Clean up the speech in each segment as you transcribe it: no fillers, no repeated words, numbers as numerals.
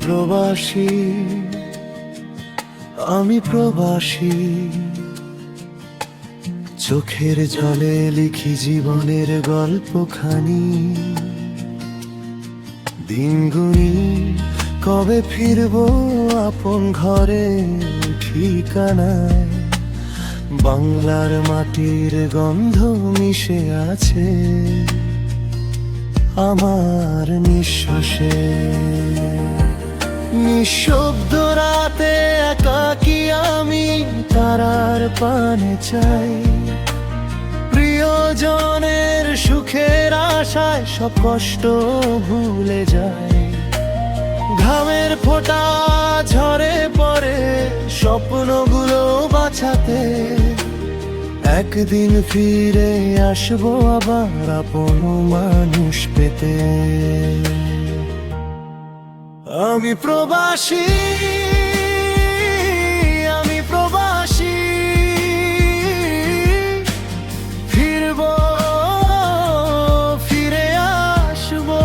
প্রবাসী, আমি প্রবাসী। চোখের জলে লিখি জীবনের গল্পখানি। দিনগুনি কবে ফিরবো আপন ঘরে ঠিকানায়। বাংলার মাটির গন্ধ মিশে আছে আমার নিঃশ্বাসে। নিঃশব্দ রাতে একাকী আমি তারার পানে চাই। প্রিয়জনের সুখের আশায় সব কষ্ট ভুলে যায়। ঘামের ফোঁটা ঝরে পড়ে স্বপ্নগুলো বাঁচাতে। একদিন ফিরে আসবো আবার আপন মানুষ পেতে। আমি প্রবাসী, আমি প্রবাসী। ফিরবো, ফিরে আসবো।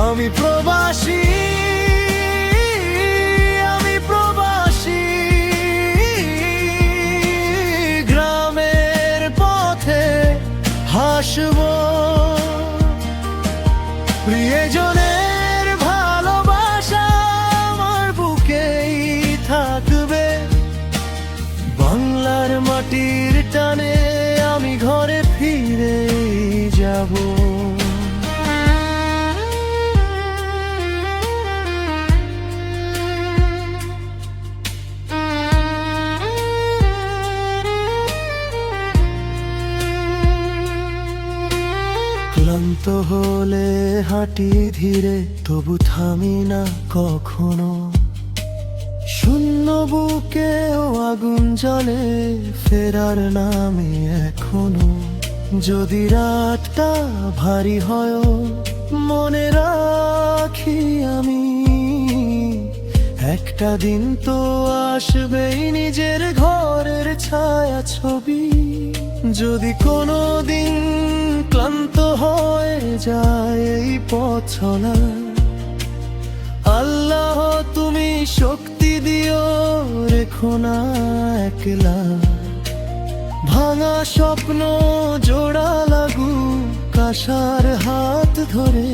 আমি প্রবাসী, আমি প্রবাসী। গ্রামের পথে হাসবো। প্রিয়জনের ভালোবাসা আমার বুকেই থাকবে। বাংলার মাটির টানে আমি ঘরে ফিরে যাব। ক্লান্ত হলে হাঁটি ধীরে, তবু থামি না কখনো। শূন্য বুকেও আগুন জ্বলে ফেরার নামে এখনো। যদি রাতটা ভারী হয় মনে রাখি আমি, একটা দিন তো আসবেই নিজের ঘরের ছায়া ছবি। যদি কোনো দিন ক্লান্ত হয়ে যায় এই পথ চলা, আল্লাহ তুমি শক্তি দিও, রেখো না একলা। ভাঙা স্বপ্ন জোড়া লাগুক আশার হাত ধরে।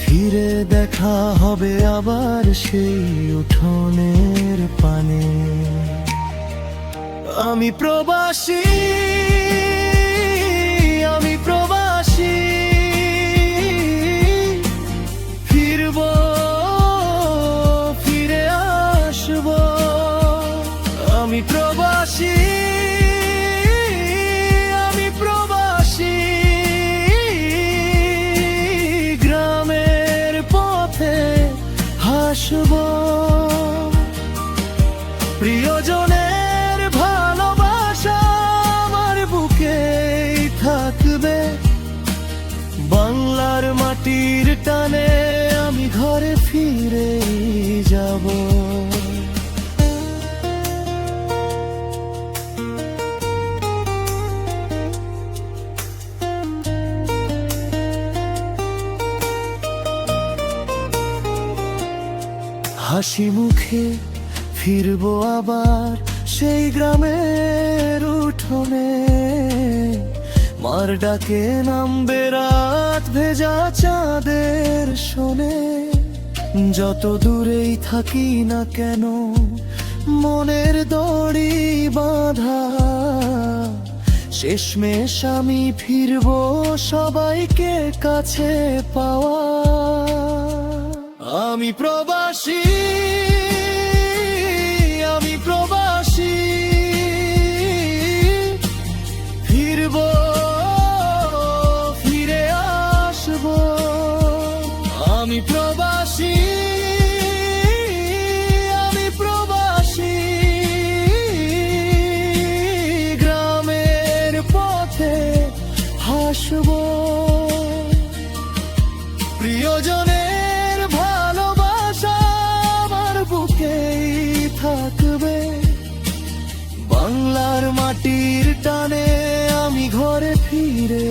ফিরে দেখা হবে আবার সেই উঠোনের পানে। আমি প্রবাসী, আমি প্রবাসী। ফিরবো, ফিরে আসবো। আমি প্রবাসী, আমি প্রবাসী। গ্রামের পথে হাসবো। প্রিয়জনের ভালোবাসা আমার বুকেই থাকবে। বাংলার মাটির টানে আমি ঘরে ফিরে যাব। হাসি মুখে ফিরবো আবার সেই গ্রামের উঠোনে। মার ডাকে নামবে রাত ভেজা চাঁদের শোনে। যত দূরেই থাকি না কেন মনের দড়ি বাঁধা। শেষমেশ আমি ফিরবো সবাইকে কাছে পাওয়া। আমি প্রবাসী, আমি প্রবাসী। ফিরবো, ফিরে আসবো। আমি প্রবাসী, আমি প্রবাসী। গ্রামের পথে হাসবো। প্রিয়জনের ভালোবাসা আমার বুকেই থাকবে। বাংলার মাটির টানে আমি ঘরে ফিরে